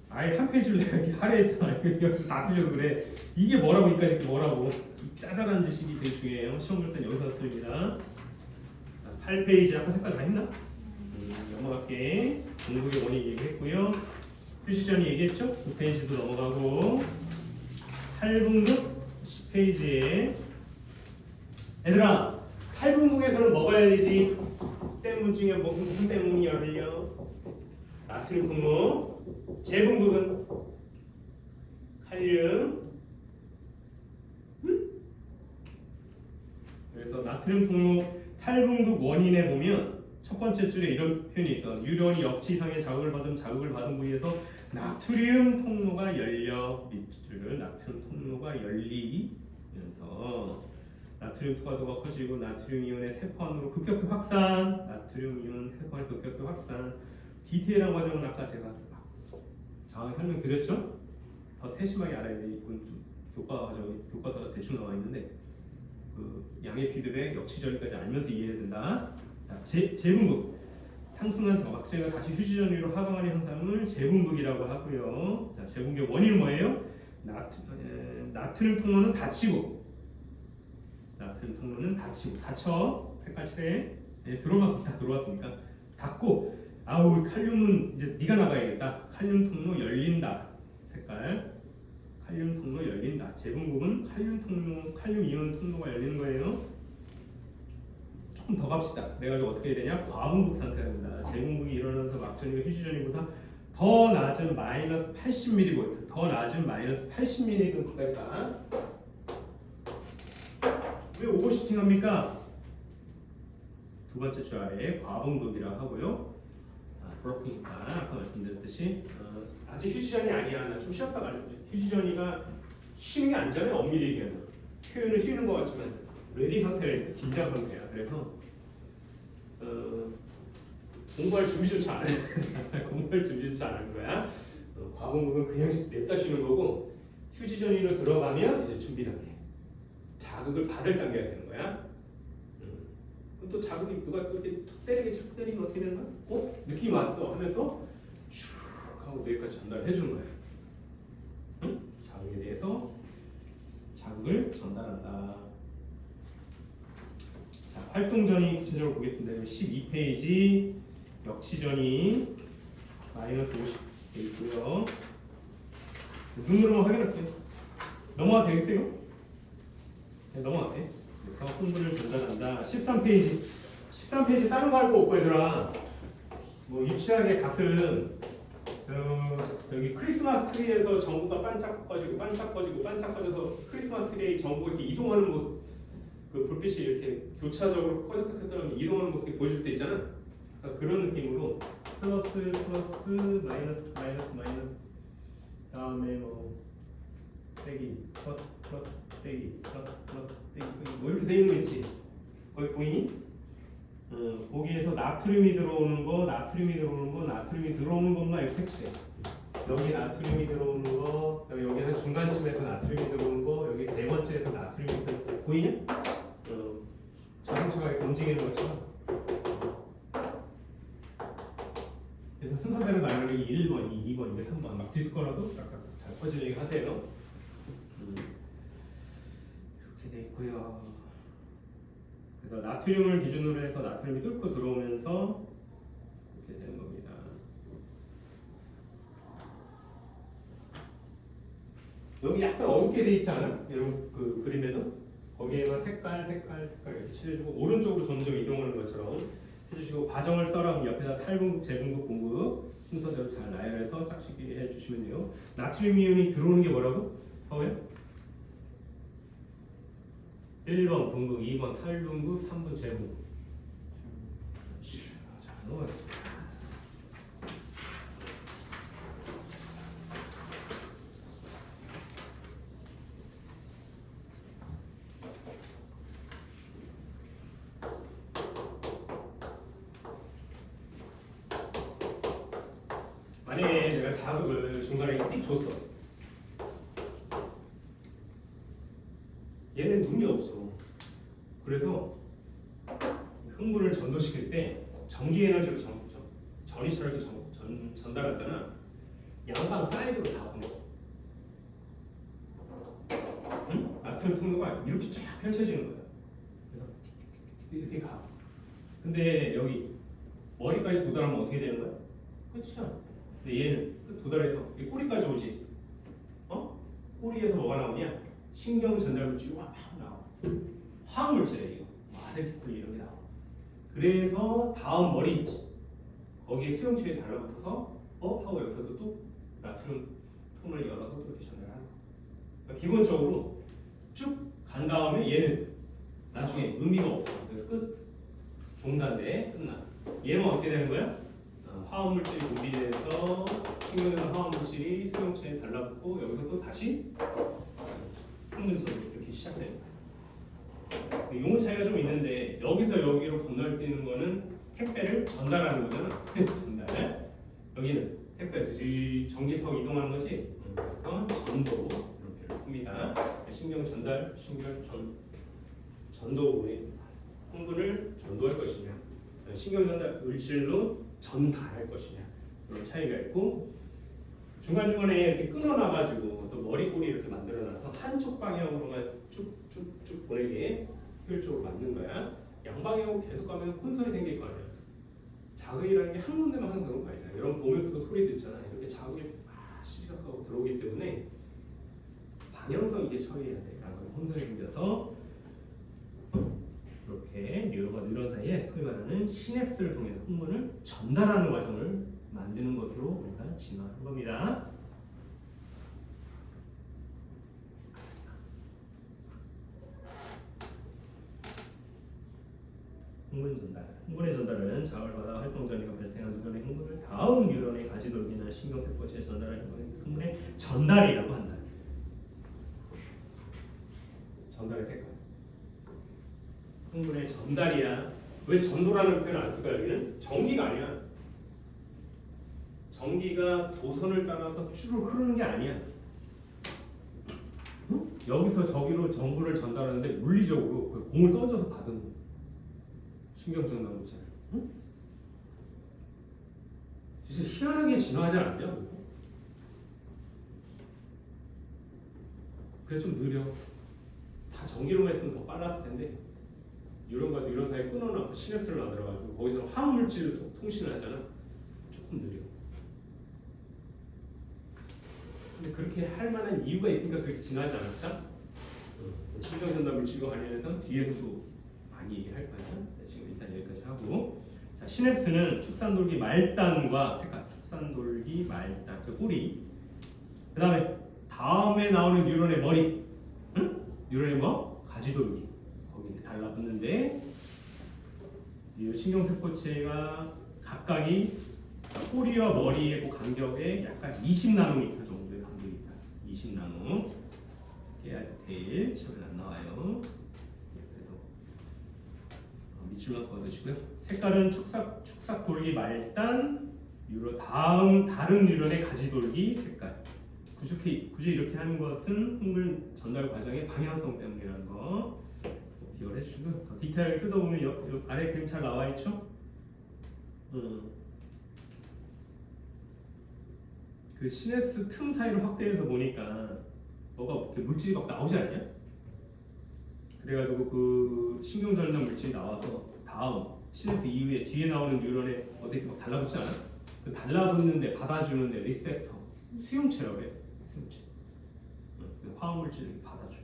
아예 한 페이지를 내가 이렇게 하려 했잖아. 이거 다 틀려서 그래. 이게 뭐라고 이까지 뭐라고. 이 짜잘한 지식이 되게 중요해요. 시험 볼 땐 여기서 틀립니다. 8페이지 아까 색깔 다 했나? 넘어갈게. 공부의 원인 얘기했고요. 표시전이 얘기했죠? 9페이지도 넘어가고 8분극 10페이지에 얘들아 8분극에서는 뭐가 열리지? 때문 중에 무슨 때문이 열려? 나트륨 분무. 재분극은 칼륨. 그래서 나트륨 통로 8분극 원인에 보면 첫 번째 줄에 이런 표현이 있어. 뉴런이 역치상의 자극을 받은 부위에서 나트륨 통로가 열려. 밑줄을 나트륨 통로가 열리면서 나트륨 투과도가 커지고 나트륨 이온의 세포 안으로 급격히 확산. 나트륨 이온 세포 안에 급격히 확산. 디테일한 과정은 아까 제가 정확히 설명드렸죠? 더 세심하게 알아야 돼. 이건 좀 교과서가 대충 나와 있는데 그 양의 피드백, 역치전위까지 알면서 이해해야 된다. 자, 재분극. 상승한 저각제가 다시 휴지전위로 하강하는 현상을 재분극이라고 하고요. 자, 재분극의 원인은 뭐예요? 나트륨 통로는 닫히고, 닫혀. 색깔 칠해. 다 들어왔으니까 닫고. 아우, 칼륨은 이제 네가 나가야겠다. 칼륨 통로 열린다. 색깔. 칼륨 통로 열린다. 재분극은 칼륨 이온 통로가 열리는 거예요. 조금 더 갑시다. 그래가지고 어떻게 해야 되냐? 과분극 상태가 됩니다. 재분극이 일어나면서 막전이가 휴지전이보다 더 낮은 마이너스 80mV, 더 낮은 마이너스 80mV까지 가. 왜 오버슈팅 합니까? 두 번째 줄 아래에 과분극이라고 하고요. 브로킹이니까 아까 말씀드렸듯이 아직 휴지전이 아니야. 나 좀 쉬었다 말이야. 휴지전이가 쉬는 게 아니잖아요. 엄밀히 얘기하면 표현은 쉬는 것 같지만 레디 상태라 긴장 상태야. 그래서 공부할 준비조차 안 해. 공부할 준비조차 안 하는 거야. 과분극은 그냥 냅다 쉬는 거고 휴지전이로 들어가면 이제 준비 단계. 자극을 받을 단계가 되는 거야. 그럼 또 자극이 누가 또 이렇게 툭 때리면 어떻게 되는 거야? 느낌이 왔어 하면서 슉 하고 뇌까지 전달해 주는 거야. 응? 자극에 대해서 자극을 전달한다. 자, 활동전이 구체적으로 보겠습니다. 12페이지 역치전이 마이너스 50돼 있고요. 눈으로만 확인할게요. 넘어가도 되겠어요? 네, 넘어갈게. 그래서 흥분을 전달한다. 13페이지 다른 거 할 거 없고 얘들아. 뭐 유치하게 가끔 여기 크리스마스 트리에서 전구가 반짝거려서 크리스마스 트리의 전구가 이렇게 이동하는 모습, 그 불빛이 이렇게 교차적으로 꺼졌다 켰다 하면 이동하는 모습이 보여줄 때 있잖아. 그러니까 그런 느낌으로 플러스 마이너스 다음에 뭐 빼기 플러스 빼기 플러스 빼기 뭐 이렇게 돼 있는 거 있지. 거기 보이니? 거기에서 나트륨이 들어오는 거, 나트륨이 들어오는 것만 이렇게 색칠해. 여기 나트륨이 들어오는 거, 여기는 중간쯤에서 나트륨이 들어오는 거, 여기 네 번째에서 나트륨이 들어오는 거 보이냐? 자동차가 이렇게 움직이는 것처럼. 그래서 순서대로 나열이 1번, 2번, 3번 막 뒤질 거라도 잘 퍼지게 하세요. 이렇게 돼 있고요. 그래서 나트륨을 기준으로 해서 나트륨이 뚫고 들어오면서 이렇게 되는 겁니다. 여기 약간 어둡게 돼 있지 않아? 이런 그 그림에도 거기에만 색깔 이렇게 칠해주고 오른쪽으로 점점 이동하는 것처럼 해주시고 과정을 써라. 옆에다 탈분극, 재분극, 분극 순서대로 잘 나열해서 짝짓기 해주시면 돼요. 나트륨 이온이 들어오는 게 뭐라고? 서우야? 1번 분극, 2번 탈분극, 3번 재분극. 자, 넘어가겠습니다. 만약에 내가 자극을 중간에 띡 줬어. 얘는 눈이 없어. 그래서 흥분을 전도시킬 때 전기 에너지로 전이처럼 전달하잖아. 양방 사이드로 다 보내. 응? 나트륨 통로가 이렇게 쫙 펼쳐지는 거야. 그래서 이렇게 가. 근데 여기 머리까지 도달하면 어떻게 되는 거야? 그렇죠. 근데 얘는 도달해서 꼬리까지 오지. 꼬리에서 뭐가 나오냐? 신경 전달 물질이 막 나와. 화학 물질이에요. 이거. 아세틸콜 이런 게 나와. 그래서 다음 머리 있지. 거기에 수용체에 달라붙어서 하고 여기서도 또 나트륨 통을 열어서 또 이렇게 전달하는 거. 그러니까 기본적으로 쭉 간 다음에 얘는 나중에 의미가 없어. 그래서 끝. 종단대 끝나. 얘는 어떻게 되는 거야? 화학물질이 분비돼서 신경에서 화학물질이 수용체에 달라붙고 여기서 또 다시 흥분선이 이렇게 시작되는 거야. 용어 차이가 좀 있는데 여기서 여기로 건널뛰는 거는 택배를 전달하는 거잖아. 전달. 여기는 택배 전기파고 이동하는 거지. 그래서 전도 이렇게 씁니다. 신경 전달, 전도에 흥분을 전도할 것이냐, 신경 전달 물질로 전달할 것이냐 그런 차이가 있고 중간 중간에 이렇게 끊어놔가지고 또 머리꼬리 이렇게 만들어놔서 한쪽 방향으로만 쭉쭉쭉 보내게 효율적으로 만든 거야. 양방향으로 계속 가면 혼선이 생길 거 아니야. 자극이라는 게 한 군데만 하는 경우가 아니잖아. 여러분 보면서도 소리 듣잖아. 이렇게 자극이 막 시시각각하고 들어오기 때문에 방향성 있게 처리해야 돼. 라는 혼선이 생겨서 이렇게 뉴런 사이에 소위 말하는 시냅스를 통해서 흥분을 전달하는 과정을 만드는 것으로 우리가 진화한 겁니다. 흥분 전달. 흥분의 전달은 자극을 받아 활동 전이가 발생한 뉴런의 흥분을 다음 뉴런의 가지돌기나 신경세포체에 전달하는 것을 흥분의 전달이라고 한다. 전달의 색깔. 흥분의 전달이야. 왜 전도라는 표현을 안 쓸까? 여기는 전기가 아니야. 전기가 도선을 따라서 쭉 흐르는 게 아니야. 응? 여기서 저기로 전구를 전달하는데 물리적으로 그 공을 던져서 받은 신경전달 물질. 응? 진짜 희한하게 진화하지 않냐? 그래서 좀 느려. 다 전기로만 했으면 더 빨랐을 텐데 뉴런과 뉴런 사이에 끊어놓고 시냅스를 만들어가지고 거기서 화학물질을 통신을 하잖아. 조금 느려. 근데 그렇게 할 만한 이유가 있으니까 그렇게 진화하지 않았다? 신경전달 물질과 관련해서 뒤에서도 많이 얘기할 거야. 지금 일단 여기까지 하고, 자, 시냅스는 축산돌기 말단과 색깔, 축산돌기 말단, 그 뿌리, 그 다음에 나오는 뉴런의 머리, 응? 뉴런의 뭐? 가지돌기, 거기 이제 달라붙는데 이 신경세포체가 각각이 꼬리와 머리의 그 간격에 약간 20나노미터 정도의 간격이 있다. 20나노. 디테일 시험에 안 나와요. 그래도 밑줄만 그어두시고요. 색깔은 축삭돌기 말단, 다른 뉴런의 가지돌기 색깔. 굳이 이렇게 하는 것은 흥분 전달 과정의 방향성 때문이라는 거 기억을 해주시고요. 더 디테일하게 뜯어보면 요 아래 그림 잘 나와 있죠? 그 시냅스 틈 사이를 확대해서 보니까 뭐가 이렇게 물질이 막 나오지 않냐? 그래가지고 그 신경전달 물질이 나와서 다음 시냅스 이후에 뒤에 나오는 뉴런에 어떻게 막 달라붙지 않아? 그 달라붙는데 받아주는데 리셉터 수용체라고 해. 수용체. 그 화학물질을 받아줘.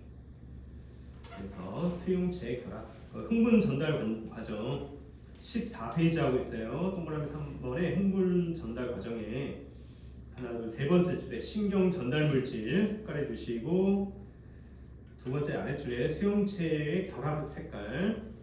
그래서 수용체 결합. 흥분 전달 과정 14페이지 하고 있어요. 동그라미 3번에 흥분 전달 과정에 하나, 둘, 세 번째 줄에 신경 전달 물질 색깔해 주시고 두 번째 아랫줄에 수용체의 결합 색깔.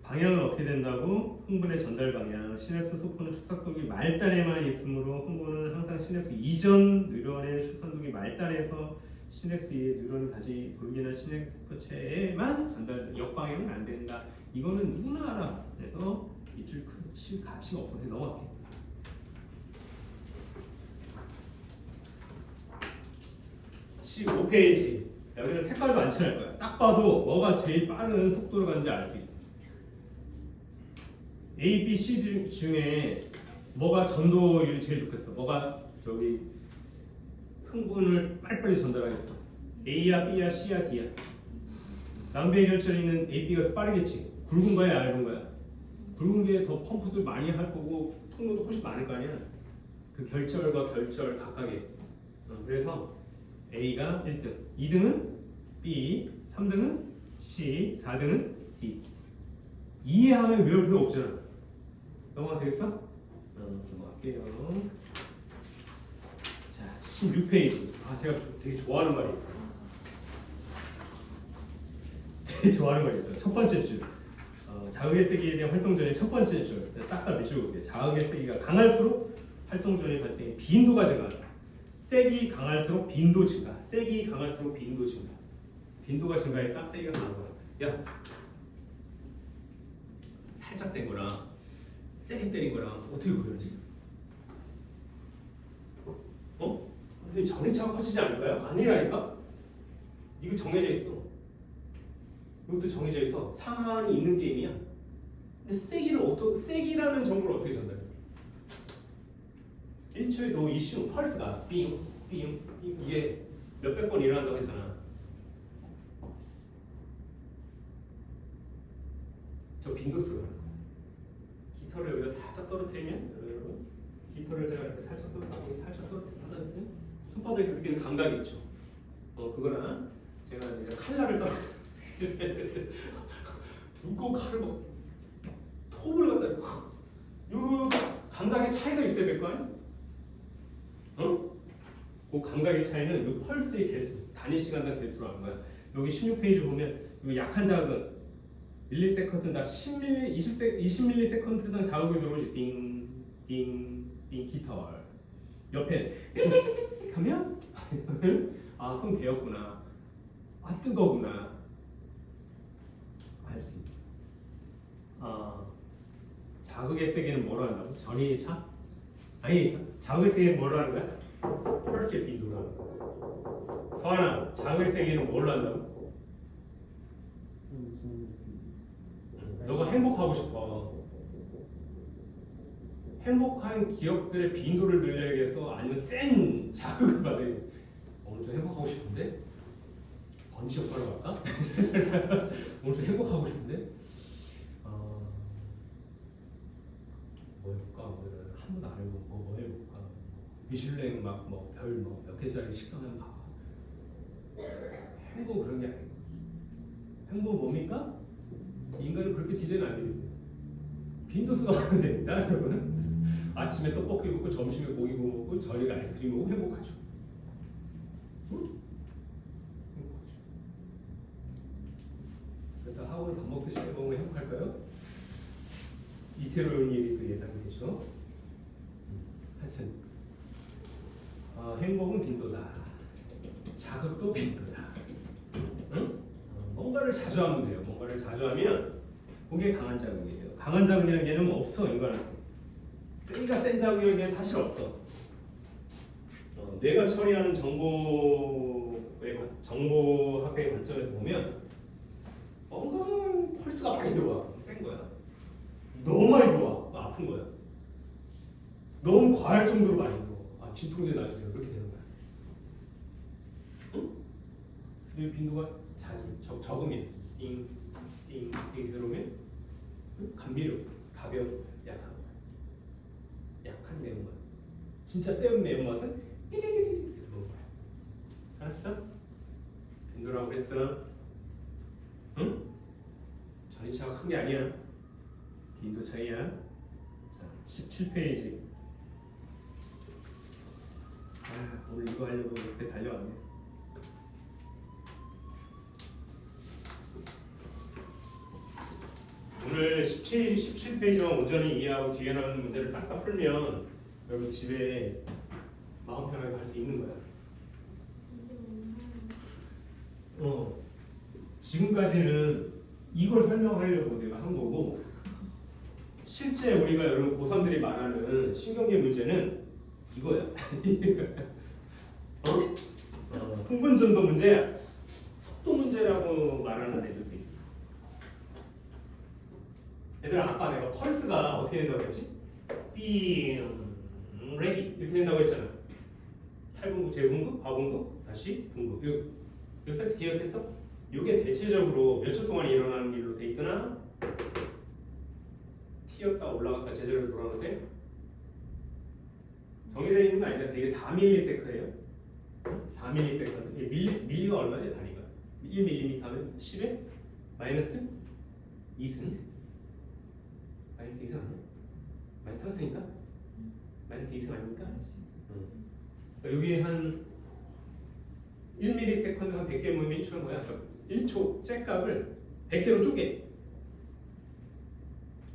방향은 어떻게 된다고? 흥분의 전달 방향. 시냅스 소포는 축삭돌기 말단에만 있으므로 흥분은 항상 시냅스 이전 뉴런의 축삭돌기 말단에서 시냅스의 뉴런 가지 돌기나 시냅스체에만 전달. 역방향은 안 된다. 이거는 누구나 알아. 그래서 이줄 칠 가치가 없어서 넘어갈게. (15) 페이지. 여기는 색깔도 안 칠할 거야. 딱 봐도 뭐가 제일 빠른 속도로 가는지 알 수 있어. A, B, C 중에 뭐가 전도율이 제일 좋겠어? 뭐가 저기 흥분을 빨리빨리 전달하겠어? A야, B야, C야, D야? 낭비의 결절이 있는 A, B가 빠르겠지. 굵은 거야, 얇은 거야? 굵은 게 더 펌프도 많이 할 거고 통로도 훨씬 많을 거 아니야. 그 결절과 결절 각각에. 그래서 A가 1등, 2등은 B, 3등은 C, 4등은 D. 이해하면 외울 필요 없잖아. 넘어가 되겠어? 넘어갈게요. 자, 16페이지. 제가 되게 좋아하는 말이 있어요. 되게 좋아하는 말이 있어요. 첫 번째 줄. 자극의 세기에 대한 활동 전의 첫 번째 줄. 싹 다 밑줄 볼게요. 자극의 세기가 강할수록 활동 전의 발생의 빈도가 증가한다. 세기 강할수록 빈도 증가. 세기 강할수록 빈도 증가. 빈도가 증가하니까 세기가 강한 거야. 야, 살짝 된 거랑 세게 때린 거랑 어떻게 구별하지? 선생님 전이차가 커지지 않을까요? 아니라니까? 이거 정해져 있어. 이것도 정해져 있어. 상한이 있는 게임이야. 근데 세기라는 정보를 어떻게 전달해? 1초에 너 이슈 펄스가 삥 이게 몇백 번 일어난다고 했잖아. 저 빈도수가 깃털을 여기다 살짝 떨어뜨리면 여러분 깃털을 제가 이렇게 살짝 떨어뜨리면 손바닥에 느끼는 감각이 있죠. 그거랑 제가 이제 칼날을 떨어뜨려 두꺼운 칼을 막 톱을 갖다 요 감각의 차이가 있어야 될 거 아니야? 그 감각의 차이는 요 펄스의 개수, 단위 시간당 개수로 하는 거야. 여기 16페이지 보면 요 약한 자극은 밀리세컨드당 20밀리세컨드당 자극이 들어오지. 띵띵띵 깃털 옆에 삑 하면 아, 손 베었구나. 아, 뜨거구나. 알 수 있다. 자극의 세기는 뭐로 한다고? 전이의 차? 아니, 자극의 세기는 뭐로 하는 거야? 펄스의 빈도로 하는 거야. 서하나, 자극의 세기는 뭘로 한다고? 너가 행복하고 싶어. 행복한 기억들의 빈도를 늘려야 해서 아니면 센 자극을 받아야 돼. 오늘 좀 행복하고 싶은데? 번지업 하러 갈까? 오늘 좀 행복하고 싶은데? 뭐 해볼까? 한 번도 안 해보고 뭐 해볼까? 미슐랭 몇 개짜리 식당 한번 가봐. 행복 그런 게 아니고 행복 뭡니까? 인간은 그렇게 디자인 안 되겠어요. 빈도수가 많으면 됩니다, 여러분. 아침에 떡볶이 먹고 점심에 고기 구워 먹고 저녁에 아이스크림 먹으면 행복하죠. 응? 행복하죠. 그러다 학원 밥 먹듯이 먹으면 행복할까요? 이태로운 일이 또 예상이 되죠. 하여튼 행복은 빈도다. 자극도 빈도다. 응? 뭔가를 자주 하면 돼요. 뭔가를 자주 하면 그게 강한 자극이에요. 강한 자극이라는 개념은 없어, 인간한테. 세기가 센 자극이라는 게 사실 없어. 뇌가 처리하는 정보학의 관점에서 보면 뭔가 펄스가 많이 들어와. 센 거야. 너무 많이 들어와. 아픈 거야. 너무 과할 정도로 많이 들어와. 진통제 놔주세요. 그렇게 되는 거야. 응? 근데 빈도가 적으면 띵띵띵 들어오면 감미료, 가벼운, 약한 거야. 약한 매운맛. 진짜 센 매운맛은 삐리리리리 들어오는 거야. 알았어? 빈도라고 그랬어? 응? 전이차가 큰 게 아니야. 빈도 차이야. 자, 17페이지. 오늘 이거 하려고 그때 달려왔네. 오늘 17페이지만 온전히 이해하고 뒤에 나오는 문제를 싹 다 풀면 여러분 집에 마음 편하게 갈 수 있는 거야. 지금까지는 이걸 설명하려고 내가 한 거고 실제 우리가 여러분 고3들이 말하는 신경계 문제는 이거야. 흥분전도 문제야. 속도 문제라고 말하는 애들도 있어. 얘들아, 아까 내가 펄스가 어떻게 된다고 했지? 삥 레디 이렇게 된다고 했잖아. 탈분급, 재분급, 과분급, 다시 분급. 요 세트 기억했어? 이게 대체적으로 몇 초 동안 일어나는 일로 돼 있거나 튀었다 올라갔다 제자리로 돌아오는데 정해져 있는 거 아니잖아. 되게 4ms예요. 4ms. 밀리가 얼마냐 단위가? 1mm 하면 10에 마이너스 2승. 마이너스 2승 아니야? 마이너스 3승인가? 마이너스 2승 아닙니까? 여기 한 1ms 한 100개 모이면 1초는 뭐야? 1초 잭값을 100개로 쪼개.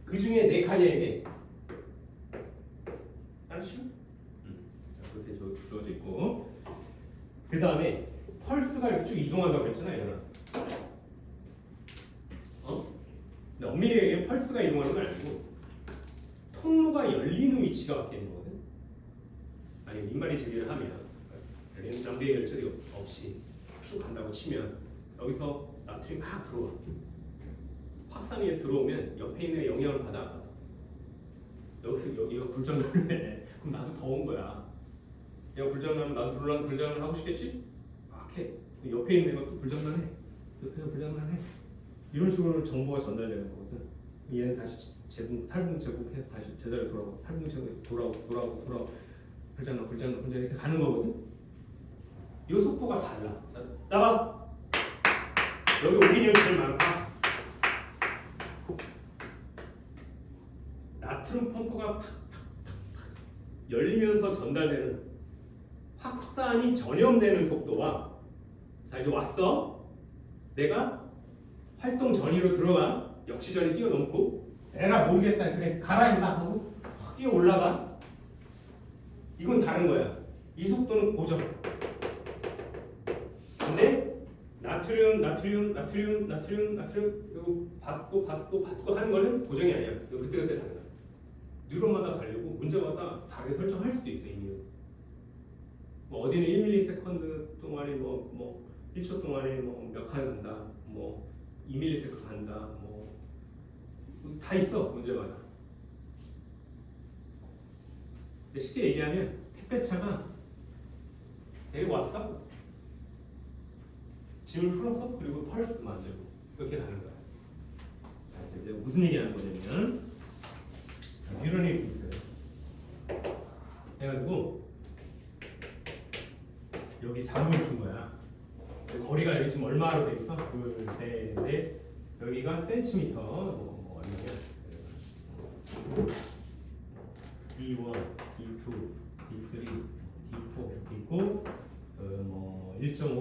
그 중에 4칸이에게 알았죠? 자, 그렇게 주어져 있고 그 다음에 펄스가 이렇게 쭉 이동한다고 했잖아요. 얘들아. 근데 엄밀히 얘기하면 펄스가 이동하는 건 아니고 통로가 열리는 위치가 바뀌는 거거든. 아니 민말이 제기를 하면 열리는 남대의 열처리 없이 쭉 간다고 치면 여기서 나트륨이 막 들어와. 확산이 들어오면 옆에 있는 영향을 받아. 여기가 불장난해. 그럼 나도 더운 거야. 얘가 불장난하면 나도 불장난을 하고 싶겠지? 막 해. 옆에 있는 애가 또 불장난해. 옆에가 불장난해. 이런 식으로 정보가 전달되는 거거든. 얘는 다시 탈분 제곱해서 다시 제자리로 돌아오고 탈분 제곱 돌아오고 불장난 이렇게 가는 거거든. 이 속도가 달라. 나가. 여기 오긴 여기 제일 많다. 나트륨 펌프가 팍팍팍팍 열리면서 전달되는 확산이 전염되는 속도와 자 이제 왔어. 내가 활동 전위로 들어가 역시전이 뛰어넘고 에라 모르겠다 그래 가라 임마 하고 확 뛰어 올라가. 이건 다른 거야. 이 속도는 고정. 근데 나트륨 그리고 받고 하는 거는 고정이 아니야. 그때 다른 거야. 뉴런마다 다르고 문제마다 다르게 설정할 수도 있어 이미. 뭐 어디는 1ms 동안에 뭐 1초 동안에 뭐 몇 칸 간다, 뭐 2ms 간다, 뭐 다 있어 문제마다. 근데 쉽게 얘기하면 택배차가 데리고 왔어, 짐을 풀었어, 그리고 펄스 만들고 이렇게 가는 거야. 자 이제 무슨 얘기하는 거냐면 이런 얘기 있어요. 해가지고 여기 자극을 준 거야. 거리가 여기 지금 얼마로 돼 있어? 둘, 셋, 넷. 여기가 센티미터. 뭐 얼마냐? D1, D2, D3, D4 이렇게 있고 뭐 1.5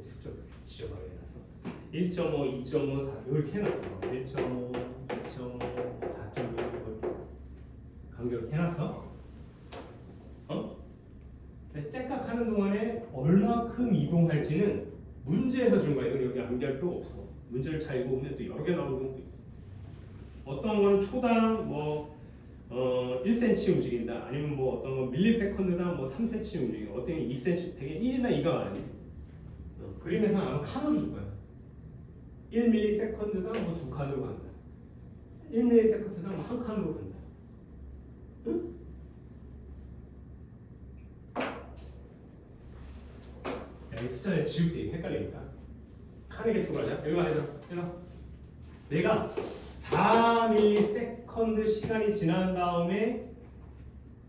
직접 지적하게 해놨어. 1.5, 2.5, 4 이렇게 해놨어. 1.5, 2.5, 4.5 이렇게 간격을 해놨어. 근데 째깍하는 동안에 얼마큼 이동할지는 문제에서 준 거야. 이건 여기 암기할 필요가 없어. 문제를 잘 읽어보면 또 여러 개 나오는 경우도 있고. 어떤 거는 초당 뭐 1cm 움직인다. 아니면 뭐 어떤 건 밀리세컨드당 뭐 3cm 움직인다. 어떤 게 2cm, 되게 1이나 2가 아니야. 그림에서 아마 칸으로 줄 거야. 1ms당 뭐 2칸으로 간다. 1ms당 뭐 1칸으로 간다. 응? 이 숫자를 지울 때 헷갈리니까 칸의 개수로 하자. 여기 말해줘. 내가 4ms 시간이 지난 다음에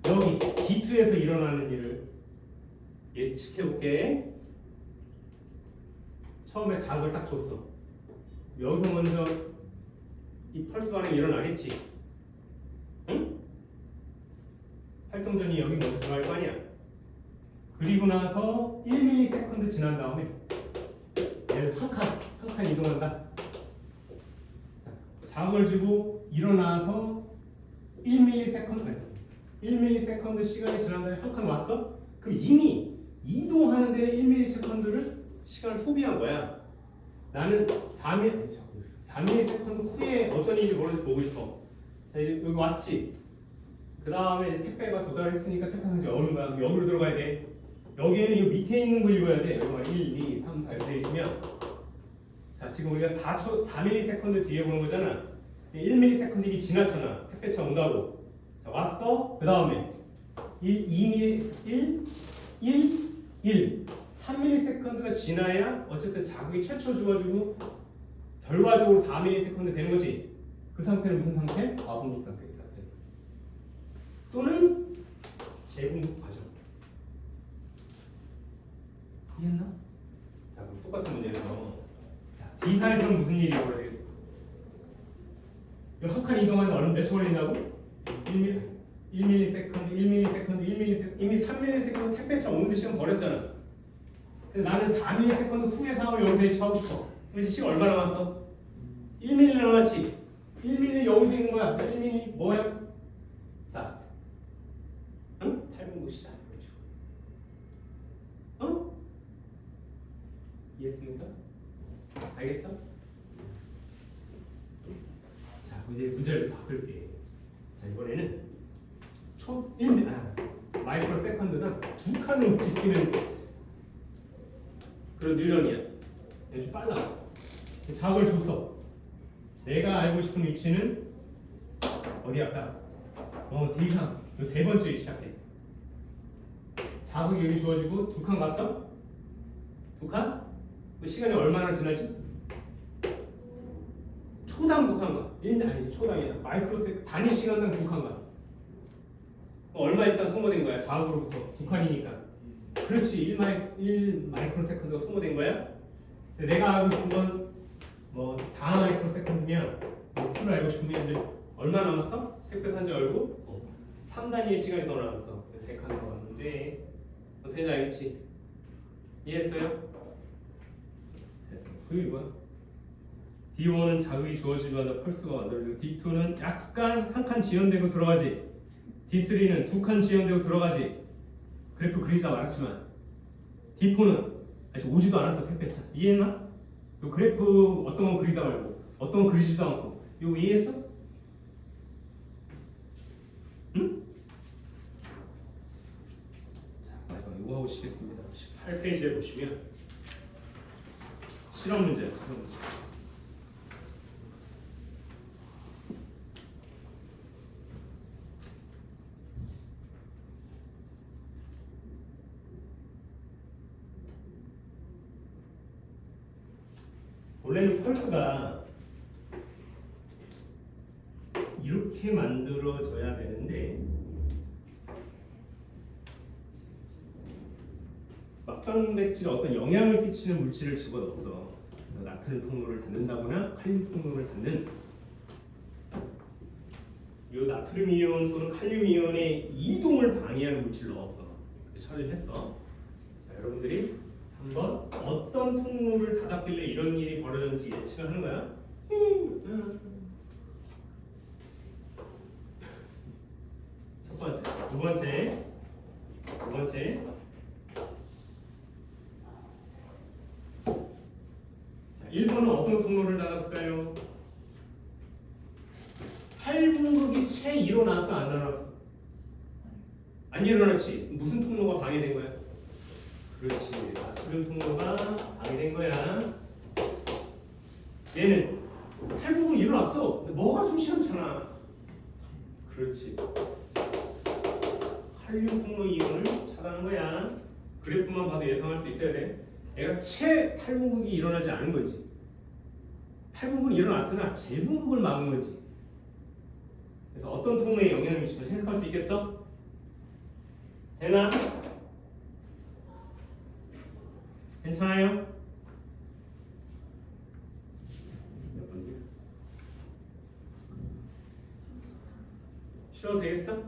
여기 D2에서 일어나는 일을 예측해 볼게. 처음에 자극을 딱 줬어. 여기서 먼저 이 펄스 반응이 일어나겠지. 응? 활동전이 여기 먼저 들어갈 거 아니야. 그리고 나서 1ms 지난 다음에 얘를 한 칸 이동한다. 자극을 주고 일어나서 1ms 시간이 지난 다음에 한 칸 왔어? 그럼 이미 이동하는데 1ms를 시간을 소비한 거야. 나는 4ms 후에 어떤 일이 벌어질지 보고 싶어. 자 이제 여기 왔지. 그 다음에 택배가 도달했으니까 택배 상자에 오는 거야. 여기로 들어가야 돼. 여기에는 이 밑에 있는 거 읽어야 돼. 여기가 1, 2, 3, 4 이렇게 있으면 자 지금 우리가 4ms 뒤에 보는 거잖아. 1ms이 지났잖아. 택배차 온다고. 자 왔어. 그 다음에 3ms가 지나야 어쨌든 자극이 최초 주어지고 결과적으로 4ms 되는 거지. 그 상태는 무슨 상태? 과분급 상태. 또는 재분급 과정. 이해했나? 자 그럼 똑같은 문제에서 D사에서는 무슨 일이 벌어지겠어? 한 칸 이동하는데 얼마 몇 초 걸린다고? 1ms, 이미 3ms 택배차 오는데 시간 버렸잖아. 근데 나는 4ms 후에 상황을 여기서 예측하고 싶어. 그럼 이제 시간 얼마 남았어? 1mm 남았지? 1mm 여기서 있는 거야. 자 1mm 뭐야? 스타트. 응? 탈분구 시작. 어? 이해했습니까? 알겠어? 자, 이제 칸으로 움직이는 그런 뉴런이야. 얘 좀 빨라. 자극을 줬어. 내가 알고 싶은 위치는 어디 아까? D3. 이 세 번째 위치 할게. 자극이 여기 주어지고 두 칸 갔어? 두 칸? 그 시간이 얼마나 지나지? 초당 두 칸 가. 아니 초당이야. 마이크로세컨드 단위 시간당 두 칸 가. 얼마 일단 소모된 거야? 자극으로부터 두 칸이니까. 그렇지. 1 마이크로세컨드가 소모된 거야. 근데 내가 알고 싶은 건 뭐 4 마이크로세컨드면 수를 알고 싶으면 이제 얼마 남았어? 색백한지 알고 3단위의 시간이 더 남았어. 3칸 더 왔는데 어떻게 알겠지? 이해했어요? 됐어. 그게 뭐야? D1은 자극이 주어지자마자 펄스가 만들어지고 D2는 약간 한 칸 지연되고 들어가지. D3는 두 칸 지연되고 들어가지. 그래프 그리다 말았지만 D4는 아직 오지도 않았어. 택배차. 이해했나? 요 그래프 어떤 건 그리다 말고 어떤 건 그리지도 않고 이거 이해했어? 응? 자, 마지막 이거 하고 쉬겠습니다. 18페이지에 보시면 실험 문제. 원래는 펄스가 이렇게 만들어져야 되는데 막당백질에 어떤 영향을 끼치는 물질을 집어넣어서 나트륨 통로를 닫는다거나 칼륨 통로를 닫는 이 나트륨 이온 또는 칼륨 이온의 이동을 방해하는 물질을 넣었어. 처리를 했어. 자, 여러분들이 한번 어떤 통로를 닫았길래 이런 일이 벌어졌는지 예측을 하는 거야. 첫 번째, 두 번째. 자, 1번은 어떤 통로를 닫았을까요? 탈분극이 채 일어났어, 안 일어났어? 안 일어났지. 무슨 통로가 방해된 거야? 그렇지. 나트륨 통로가 방해된 거야. 얘는 탈분극이 일어났어. 근데 뭐가 좀 시원찮아. 그렇지. 칼륨 통로 이온을 차단한 거야. 그래프만 봐도 예상할 수 있어야 돼. 얘가 채 탈분극이 일어나지 않은 거지. 탈분극이 일어났으나 재분극을 막은 거지. 그래서 어떤 통로에 영향을 미치는지 해석할 수 있겠어? 되나? 괜찮아요? 몇 번이야? 쉬어도 되겠어?